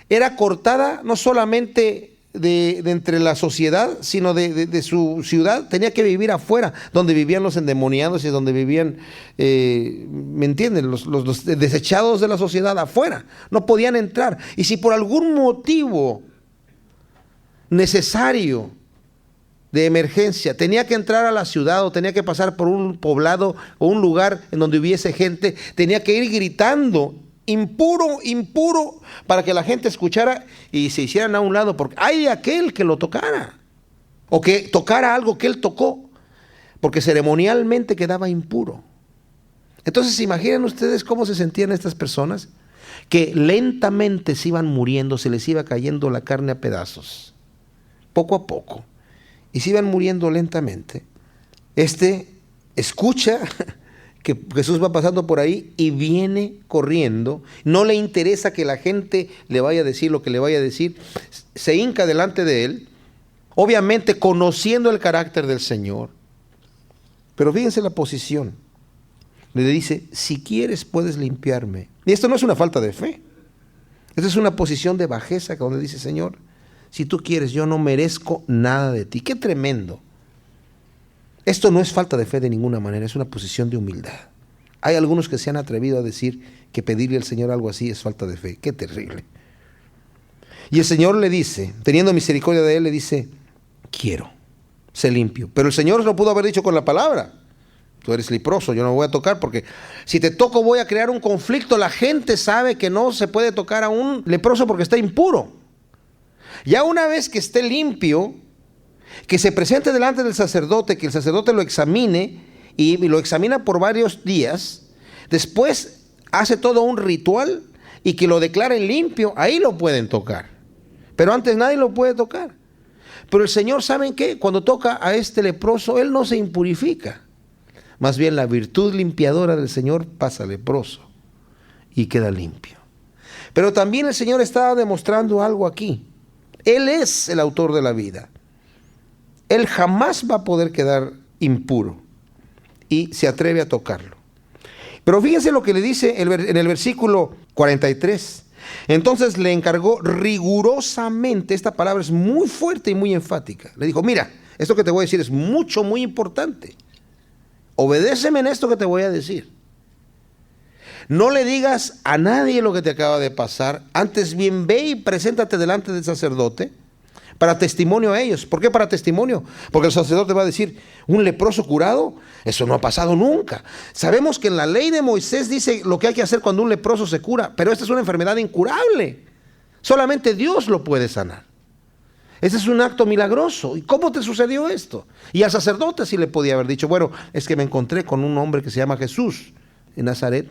era cortada no solamente de entre la sociedad, sino de su ciudad. Tenía que vivir afuera, donde vivían los endemoniados y donde vivían, ¿me entienden? Los desechados de la sociedad afuera. No podían entrar. Y si por algún motivo necesario de emergencia tenía que entrar a la ciudad, o tenía que pasar por un poblado o un lugar en donde hubiese gente, tenía que ir gritando: impuro, impuro, para que la gente escuchara y se hicieran a un lado, porque hay de aquel que lo tocara, o que tocara algo que él tocó, porque ceremonialmente quedaba impuro. Entonces, imaginen ustedes cómo se sentían estas personas, que lentamente se iban muriendo, se les iba cayendo la carne a pedazos, poco a poco, y se iban muriendo lentamente. Escucha que Jesús va pasando por ahí y viene corriendo, no le interesa que la gente le vaya a decir lo que le vaya a decir, se hinca delante de él, obviamente conociendo el carácter del Señor. Pero fíjense la posición, le dice: si quieres puedes limpiarme. Y esto no es una falta de fe, esta es una posición de bajeza, donde dice: Señor, si tú quieres, yo no merezco nada de ti. ¡Qué tremendo! Esto no es falta de fe de ninguna manera, es una posición de humildad. Hay algunos que se han atrevido a decir que pedirle al Señor algo así es falta de fe. ¡Qué terrible! Y el Señor le dice, teniendo misericordia de él, le dice: quiero, sé limpio. Pero el Señor lo pudo haber dicho con la palabra: tú eres leproso, yo no voy a tocar, porque si te toco voy a crear un conflicto. La gente sabe que no se puede tocar a un leproso porque está impuro. Ya una vez que esté limpio, que se presente delante del sacerdote, que el sacerdote lo examine, y lo examina por varios días, después hace todo un ritual y que lo declaren limpio, ahí lo pueden tocar. Pero antes nadie lo puede tocar. Pero el Señor, ¿saben qué? Cuando toca a este leproso, él no se impurifica. Más bien la virtud limpiadora del Señor pasa leproso y queda limpio. Pero también el Señor estaba demostrando algo aquí. Él es el autor de la vida. Él jamás va a poder quedar impuro y se atreve a tocarlo. Pero fíjense lo que le dice en el versículo 43. Entonces le encargó rigurosamente, esta palabra es muy fuerte y muy enfática. Le dijo, mira, esto que te voy a decir es muy importante. Obedéceme en esto que te voy a decir. No le digas a nadie lo que te acaba de pasar, antes bien ve y preséntate delante del sacerdote para testimonio a ellos. ¿Por qué para testimonio? Porque el sacerdote va a decir, ¿un leproso curado? Eso no ha pasado nunca. Sabemos que en la ley de Moisés dice lo que hay que hacer cuando un leproso se cura, pero esta es una enfermedad incurable. Solamente Dios lo puede sanar. Ese es un acto milagroso. ¿Y cómo te sucedió esto? Y al sacerdote sí le podía haber dicho, bueno, es que me encontré con un hombre que se llama Jesús en Nazaret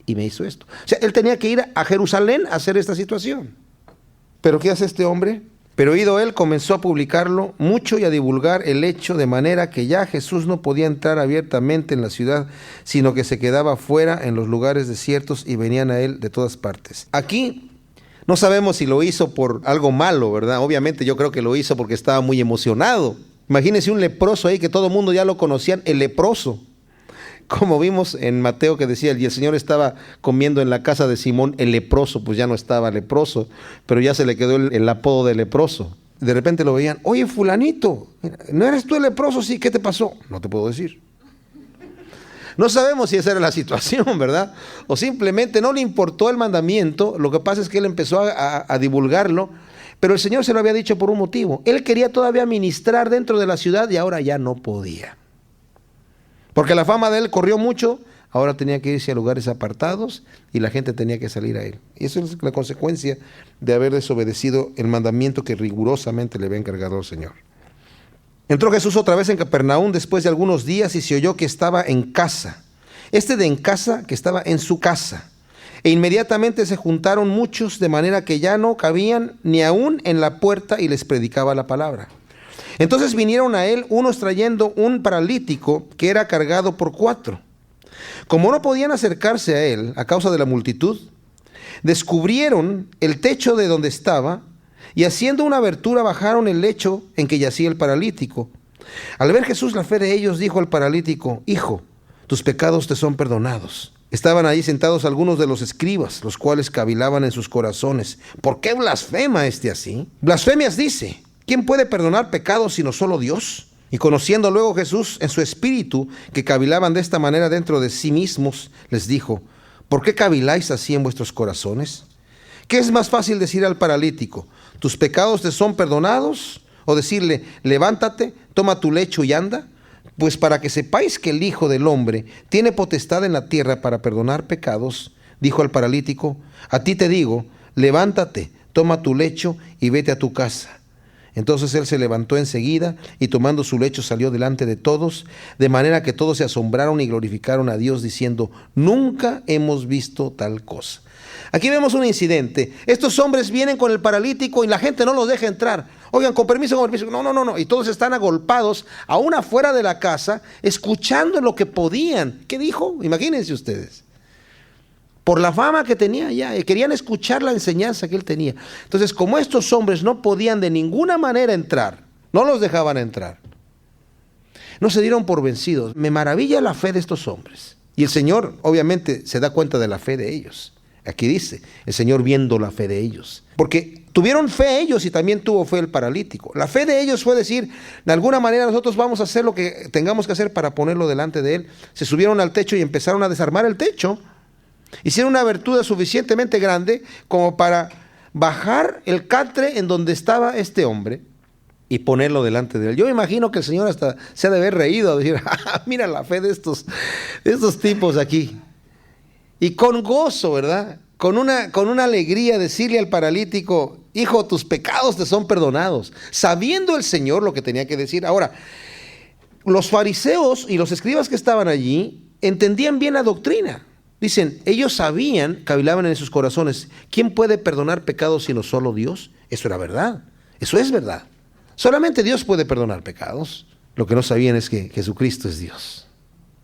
y me hizo esto. O sea, él tenía que ir a Jerusalén a hacer esta situación. ¿Pero qué hace este hombre? Pero oído él, comenzó a publicarlo mucho y a divulgar el hecho, de manera que ya Jesús no podía entrar abiertamente en la ciudad, sino que se quedaba fuera en los lugares desiertos y venían a él de todas partes. Aquí no sabemos si lo hizo por algo malo, ¿verdad? Obviamente yo creo que lo hizo porque estaba muy emocionado. Imagínense un leproso ahí que todo el mundo ya lo conocían, el leproso. Como vimos en Mateo que decía, y el Señor estaba comiendo en la casa de Simón el leproso, pues ya no estaba leproso, pero ya se le quedó el apodo de leproso. De repente lo veían, oye fulanito, ¿no eres tú el leproso? Sí, ¿qué te pasó? No te puedo decir. No sabemos si esa era la situación, ¿verdad? O simplemente no le importó el mandamiento. Lo que pasa es que él empezó a divulgarlo, pero el Señor se lo había dicho por un motivo. Él quería todavía ministrar dentro de la ciudad y ahora ya no podía. Porque la fama de él corrió mucho, ahora tenía que irse a lugares apartados y la gente tenía que salir a él. Y eso es la consecuencia de haber desobedecido el mandamiento que rigurosamente le había encargado el Señor. Entró Jesús otra vez en Capernaum después de algunos días y se oyó que estaba en casa. De en casa, que estaba en su casa. E inmediatamente se juntaron muchos, de manera que ya no cabían ni aún en la puerta, y les predicaba la palabra. Entonces vinieron a él unos trayendo un paralítico que era cargado por 4. Como no podían acercarse a él a causa de la multitud, descubrieron el techo de donde estaba y haciendo una abertura bajaron el lecho en que yacía el paralítico. Al ver Jesús la fe de ellos, dijo al paralítico, hijo, tus pecados te son perdonados. Estaban allí sentados algunos de los escribas, los cuales cavilaban en sus corazones. ¿Por qué blasfema este así? Blasfemias dice. ¿Quién puede perdonar pecados sino solo Dios? Y conociendo luego Jesús en su espíritu que cavilaban de esta manera dentro de sí mismos, les dijo, ¿por qué caviláis así en vuestros corazones? ¿Qué es más fácil decir al paralítico, tus pecados te son perdonados? O decirle, levántate, toma tu lecho y anda. Pues para que sepáis que el Hijo del Hombre tiene potestad en la tierra para perdonar pecados, dijo al paralítico, a ti te digo, levántate, toma tu lecho y vete a tu casa. Entonces él se levantó enseguida y tomando su lecho salió delante de todos, de manera que todos se asombraron y glorificaron a Dios diciendo, nunca hemos visto tal cosa. Aquí vemos un incidente. Estos hombres vienen con el paralítico y la gente no los deja entrar. Oigan, con permiso, con permiso. No. Y todos están agolpados, aún afuera de la casa, escuchando lo que podían. ¿Qué dijo? Imagínense ustedes. Por la fama que tenía ya, querían escuchar la enseñanza que él tenía. Entonces, como estos hombres no podían de ninguna manera entrar, no los dejaban entrar, no se dieron por vencidos. Me maravilla la fe de estos hombres. Y el Señor, obviamente, se da cuenta de la fe de ellos. Aquí dice, el Señor viendo la fe de ellos. Porque tuvieron fe ellos y también tuvo fe el paralítico. La fe de ellos fue decir, de alguna manera nosotros vamos a hacer lo que tengamos que hacer para ponerlo delante de él. Se subieron al techo y empezaron a desarmar el techo. Hicieron una abertura suficientemente grande como para bajar el catre en donde estaba este hombre y ponerlo delante de él. Yo imagino que el Señor hasta se ha de haber reído, de decir, mira la fe de estos tipos aquí. Y con gozo, ¿verdad? Con una alegría decirle al paralítico, hijo, tus pecados te son perdonados. Sabiendo el Señor lo que tenía que decir. Ahora, los fariseos y los escribas que estaban allí entendían bien la doctrina. Dicen, ellos sabían, cavilaban en sus corazones, ¿quién puede perdonar pecados sino solo Dios? Eso era verdad, eso es verdad. Solamente Dios puede perdonar pecados. Lo que no sabían es que Jesucristo es Dios.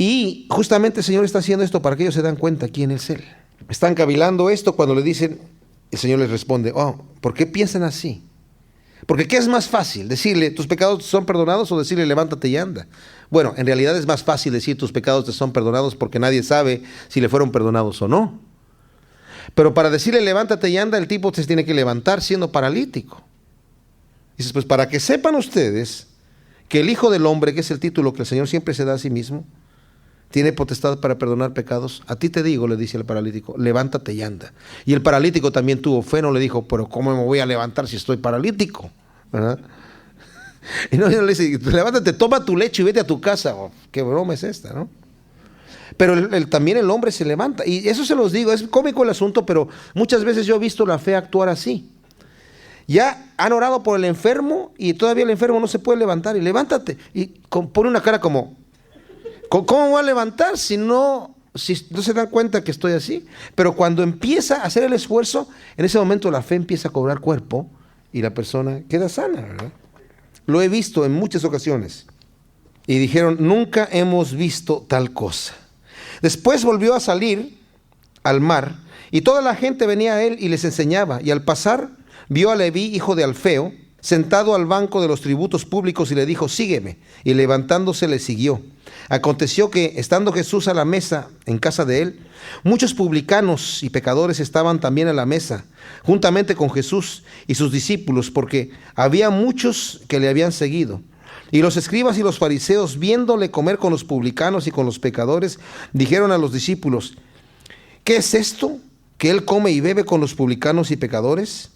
Y justamente el Señor está haciendo esto para que ellos se dan cuenta quién es Él. Están cavilando esto cuando le dicen, el Señor les responde, ¿por qué piensan así? Porque ¿qué es más fácil? ¿Decirle tus pecados son perdonados o decirle levántate y anda? Bueno, en realidad es más fácil decir tus pecados te son perdonados porque nadie sabe si le fueron perdonados o no. Pero para decirle levántate y anda, el tipo se tiene que levantar siendo paralítico. Dices, pues para que sepan ustedes que el Hijo del Hombre, que es el título que el Señor siempre se da a sí mismo, tiene potestad para perdonar pecados. A ti te digo, le dice el paralítico, levántate y anda. Y el paralítico también tuvo fe, no le dijo, pero ¿cómo me voy a levantar si estoy paralítico? ¿Verdad? Y no le dice, levántate, toma tu lecho y vete a tu casa. ¿Qué broma es esta, no? Pero también el hombre se levanta. Y eso se los digo, es cómico el asunto, pero muchas veces yo he visto la fe actuar así. Ya han orado por el enfermo y todavía el enfermo no se puede levantar. Y levántate. Y pone una cara como, ¿cómo voy a levantar si no se dan cuenta que estoy así? Pero cuando empieza a hacer el esfuerzo, en ese momento la fe empieza a cobrar cuerpo y la persona queda sana, ¿verdad? Lo he visto en muchas ocasiones. Y dijeron, nunca hemos visto tal cosa. Después volvió a salir al mar y toda la gente venía a él y les enseñaba. Y al pasar vio a Leví, hijo de Alfeo, sentado al banco de los tributos públicos y le dijo, sígueme. Y levantándose le siguió. Aconteció que, estando Jesús a la mesa en casa de él, muchos publicanos y pecadores estaban también a la mesa, juntamente con Jesús y sus discípulos, porque había muchos que le habían seguido. Y los escribas y los fariseos, viéndole comer con los publicanos y con los pecadores, dijeron a los discípulos, ¿qué es esto que él come y bebe con los publicanos y pecadores?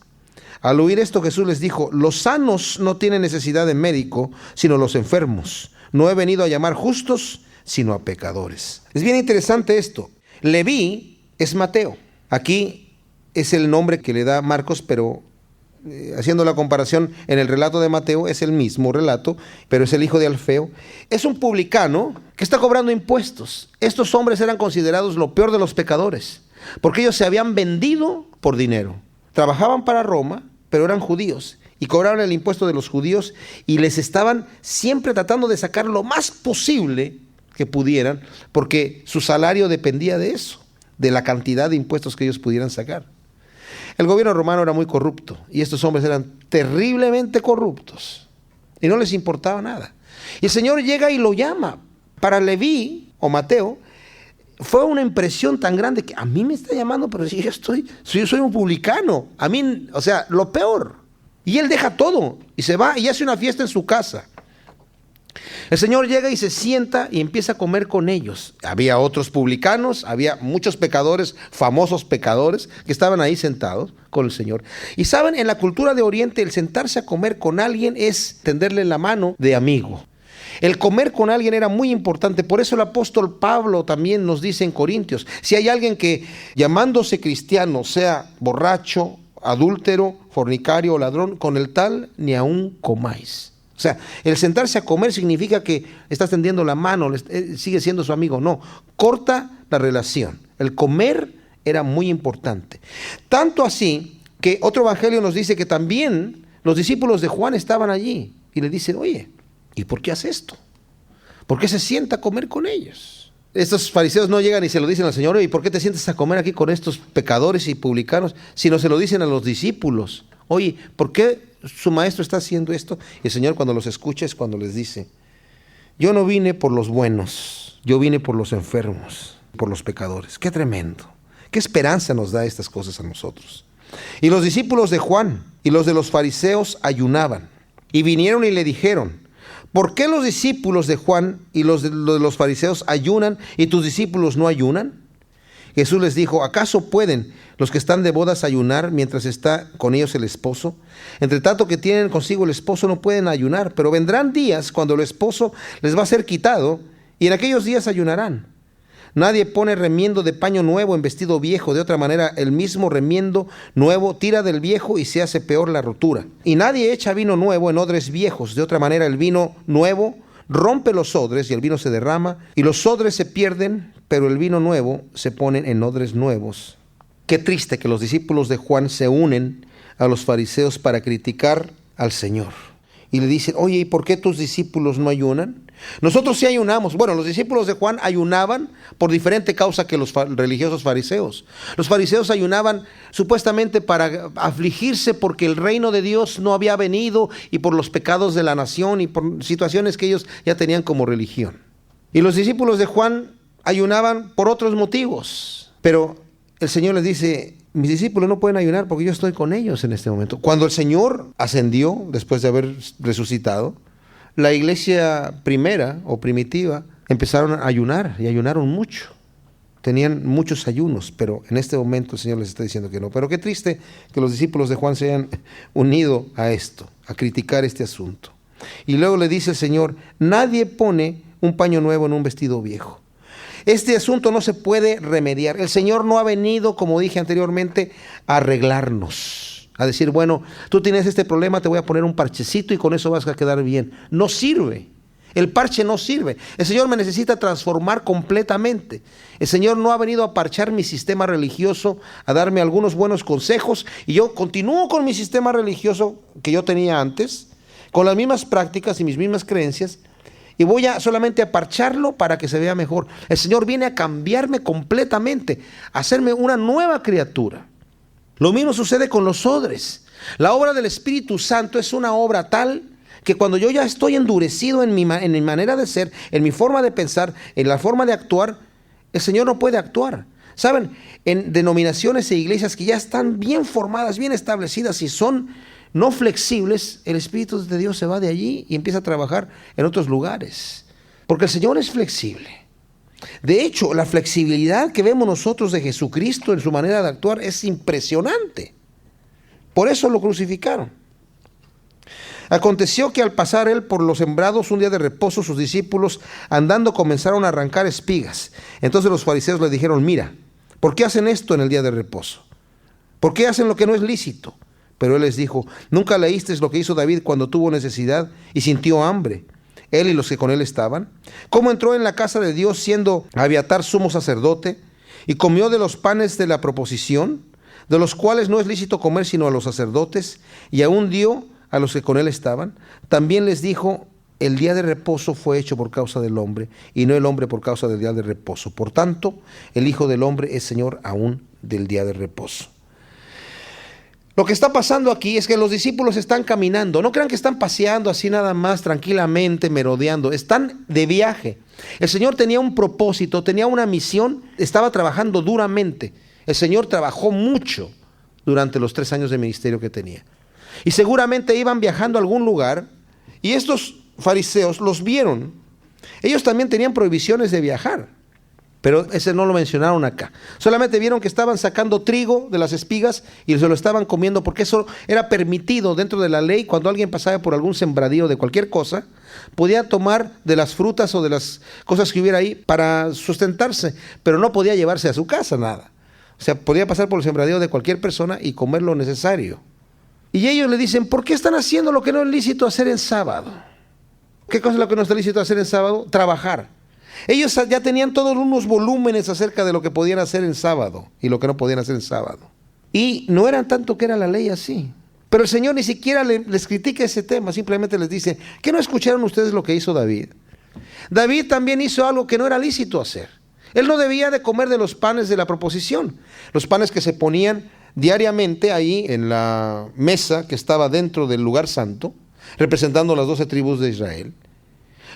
Al oír esto, Jesús les dijo, los sanos no tienen necesidad de médico, sino los enfermos. No he venido a llamar justos, sino a pecadores. Es bien interesante esto. Leví es Mateo. Aquí es el nombre que le da Marcos, pero haciendo la comparación en el relato de Mateo, es el mismo relato, pero es el hijo de Alfeo. Es un publicano que está cobrando impuestos. Estos hombres eran considerados lo peor de los pecadores, porque ellos se habían vendido por dinero. Trabajaban para Roma, pero eran judíos y cobraban el impuesto de los judíos y les estaban siempre tratando de sacar lo más posible que pudieran, porque su salario dependía de eso, de la cantidad de impuestos que ellos pudieran sacar. El gobierno romano era muy corrupto y estos hombres eran terriblemente corruptos y no les importaba nada. Y el Señor llega y lo llama. Para Leví o Mateo fue una impresión tan grande que a mí me está llamando, pero si yo soy un publicano, a mí, o sea, lo peor. Y él deja todo y se va y hace una fiesta en su casa. El Señor llega y se sienta y empieza a comer con ellos. Había otros publicanos, había muchos pecadores, famosos pecadores, que estaban ahí sentados con el Señor. Y saben, en la cultura de Oriente, el sentarse a comer con alguien es tenderle la mano de amigo. El comer con alguien era muy importante. Por eso el apóstol Pablo también nos dice en Corintios, si hay alguien que llamándose cristiano sea borracho, adúltero, fornicario o ladrón, con el tal ni aún comáis. O sea, el sentarse a comer significa que estás tendiendo la mano, sigue siendo su amigo. No, corta la relación. El comer era muy importante. Tanto así que otro evangelio nos dice que también los discípulos de Juan estaban allí y le dicen, oye, ¿y por qué hace esto? ¿Por qué se sienta a comer con ellos? Estos fariseos no llegan y se lo dicen al Señor, ¿y por qué te sientes a comer aquí con estos pecadores y publicanos? Sino se lo dicen a los discípulos. Oye, ¿por qué su maestro está haciendo esto? Y el Señor, cuando los escucha, es cuando les dice, yo no vine por los buenos, yo vine por los enfermos, por los pecadores. Qué tremendo, qué esperanza nos da estas cosas a nosotros. Y los discípulos de Juan y los de los fariseos ayunaban y vinieron y le dijeron, ¿por qué los discípulos de Juan y los de los fariseos ayunan y tus discípulos no ayunan? Jesús les dijo, ¿acaso pueden los que están de bodas ayunar mientras está con ellos el esposo? Entre tanto que tienen consigo el esposo no pueden ayunar, pero vendrán días cuando el esposo les va a ser quitado y en aquellos días ayunarán. Nadie pone remiendo de paño nuevo en vestido viejo, de otra manera el mismo remiendo nuevo tira del viejo y se hace peor la rotura. Y nadie echa vino nuevo en odres viejos, de otra manera el vino nuevo rompe los odres y el vino se derrama y los odres se pierden, pero el vino nuevo se pone en odres nuevos. Qué triste que los discípulos de Juan se unen a los fariseos para criticar al Señor. Y le dicen, oye, ¿y por qué tus discípulos no ayunan? Nosotros sí ayunamos. Bueno, los discípulos de Juan ayunaban por diferente causa que los religiosos fariseos. Los fariseos ayunaban supuestamente para afligirse porque el reino de Dios no había venido y por los pecados de la nación y por situaciones que ellos ya tenían como religión. Y los discípulos de Juan ayunaban por otros motivos. Pero el Señor les dice, mis discípulos no pueden ayunar porque yo estoy con ellos en este momento. Cuando el Señor ascendió, después de haber resucitado, la iglesia primera o primitiva empezaron a ayunar y ayunaron mucho. Tenían muchos ayunos, pero en este momento el Señor les está diciendo que no. Pero qué triste que los discípulos de Juan se hayan unido a esto, a criticar este asunto. Y luego le dice el Señor, nadie pone un paño nuevo en un vestido viejo. Este asunto no se puede remediar. El Señor no ha venido, como dije anteriormente, a arreglarnos. A decir, bueno, tú tienes este problema, te voy a poner un parchecito y con eso vas a quedar bien. No sirve. El parche no sirve. El Señor me necesita transformar completamente. El Señor no ha venido a parchar mi sistema religioso, a darme algunos buenos consejos, y yo continúo con mi sistema religioso que yo tenía antes, con las mismas prácticas y mis mismas creencias, y voy a solamente a parcharlo para que se vea mejor. El Señor viene a cambiarme completamente, a hacerme una nueva criatura. Lo mismo sucede con los odres. La obra del Espíritu Santo es una obra tal que cuando yo ya estoy endurecido en mi manera de ser, en mi forma de pensar, en la forma de actuar, el Señor no puede actuar. ¿Saben? En denominaciones e iglesias que ya están bien formadas, bien establecidas y son no flexibles, el Espíritu de Dios se va de allí y empieza a trabajar en otros lugares. Porque el Señor es flexible. De hecho, la flexibilidad que vemos nosotros de Jesucristo en su manera de actuar es impresionante. Por eso lo crucificaron. Aconteció que al pasar él por los sembrados un día de reposo, sus discípulos andando comenzaron a arrancar espigas. Entonces los fariseos le dijeron, mira, ¿por qué hacen esto en el día de reposo? ¿Por qué hacen lo que no es lícito? Pero él les dijo, ¿nunca leísteis lo que hizo David cuando tuvo necesidad y sintió hambre? Él y los que con él estaban. ¿Cómo entró en la casa de Dios siendo Abiatar sumo sacerdote y comió de los panes de la proposición, de los cuales no es lícito comer sino a los sacerdotes, y aún dio a los que con él estaban? También les dijo, el día de reposo fue hecho por causa del hombre, y no el hombre por causa del día de reposo. Por tanto, el Hijo del Hombre es Señor aún del día de reposo. Lo que está pasando aquí es que los discípulos están caminando. No crean que están paseando así nada más tranquilamente, merodeando. Están de viaje. El Señor tenía un propósito, tenía una misión, estaba trabajando duramente. El Señor trabajó mucho durante los 3 años de ministerio que tenía. Y seguramente iban viajando a algún lugar y estos fariseos los vieron. Ellos también tenían prohibiciones de viajar, pero ese no lo mencionaron acá. Solamente vieron que estaban sacando trigo de las espigas y se lo estaban comiendo porque eso era permitido dentro de la ley. Cuando alguien pasaba por algún sembradío de cualquier cosa, podía tomar de las frutas o de las cosas que hubiera ahí para sustentarse, pero no podía llevarse a su casa nada. O sea, podía pasar por el sembradío de cualquier persona y comer lo necesario. Y ellos le dicen, ¿por qué están haciendo lo que no es lícito hacer en sábado? ¿Qué cosa es lo que no está lícito hacer en sábado? Trabajar. Ellos ya tenían todos unos volúmenes acerca de lo que podían hacer en sábado y lo que no podían hacer en sábado. Y no eran tanto que era la ley así. Pero el Señor ni siquiera les critica ese tema, simplemente les dice, ¿qué no escucharon ustedes lo que hizo David? David también hizo algo que no era lícito hacer. Él no debía de comer de los panes de la proposición, los panes que se ponían diariamente ahí en la mesa que estaba dentro del lugar santo, representando las 12 tribus de Israel.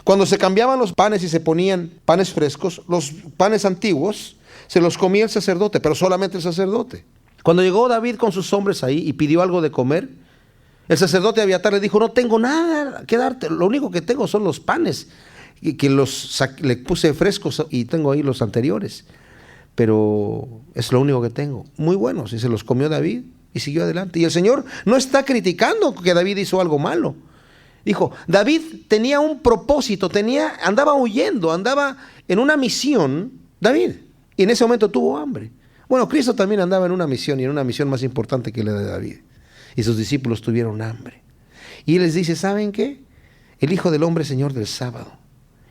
Cuando se cambiaban los panes y se ponían panes frescos, los panes antiguos se los comía el sacerdote, pero solamente el sacerdote. Cuando llegó David con sus hombres ahí y pidió algo de comer, el sacerdote Abiatar le dijo, no tengo nada que darte, lo único que tengo son los panes, y que le puse frescos y tengo ahí los anteriores, pero es lo único que tengo. Muy buenos, y se los comió David y siguió adelante. Y el Señor no está criticando que David hizo algo malo. Dijo, David tenía un propósito, andaba huyendo, andaba en una misión, David, y en ese momento tuvo hambre. Bueno, Cristo también andaba en una misión, y en una misión más importante que la de David. Y sus discípulos tuvieron hambre. Y él les dice, ¿saben qué? El Hijo del Hombre es Señor del sábado.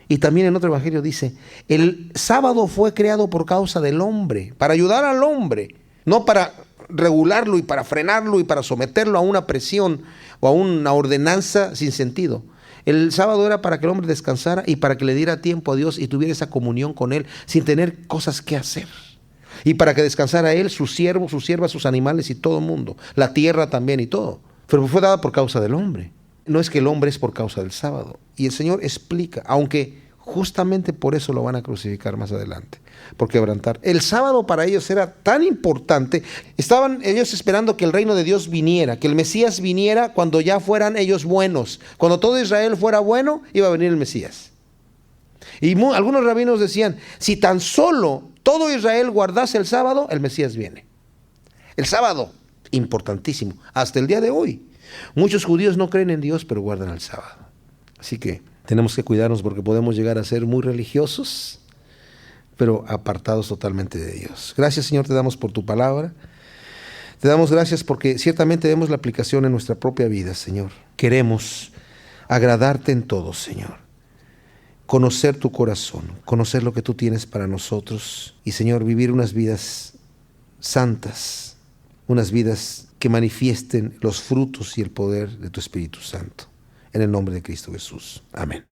Y también en otro evangelio dice, el sábado fue creado por causa del hombre, para ayudar al hombre, no para regularlo y para frenarlo y para someterlo a una presión o a una ordenanza sin sentido. El sábado era para que el hombre descansara y para que le diera tiempo a Dios y tuviera esa comunión con Él sin tener cosas que hacer. Y para que descansara Él, sus siervos, sus siervas, sus animales y todo el mundo. La tierra también y todo. Pero fue dada por causa del hombre. No es que el hombre es por causa del sábado. Y el Señor explica, aunque justamente por eso lo van a crucificar más adelante, por quebrantar. El sábado para ellos era tan importante. Estaban ellos esperando que el reino de Dios viniera, que el Mesías viniera cuando ya fueran ellos buenos. Cuando todo Israel fuera bueno, iba a venir el Mesías. Y algunos rabinos decían, si tan solo todo Israel guardase el sábado, el Mesías viene. El sábado, importantísimo, hasta el día de hoy. Muchos judíos no creen en Dios, pero guardan el sábado. Así que tenemos que cuidarnos porque podemos llegar a ser muy religiosos, pero apartados totalmente de Dios. Gracias, Señor, te damos por tu palabra. Te damos gracias porque ciertamente vemos la aplicación en nuestra propia vida, Señor. Queremos agradarte en todo, Señor. Conocer tu corazón, conocer lo que tú tienes para nosotros. Y, Señor, vivir unas vidas santas, unas vidas que manifiesten los frutos y el poder de tu Espíritu Santo. En el nombre de Cristo Jesús. Amén.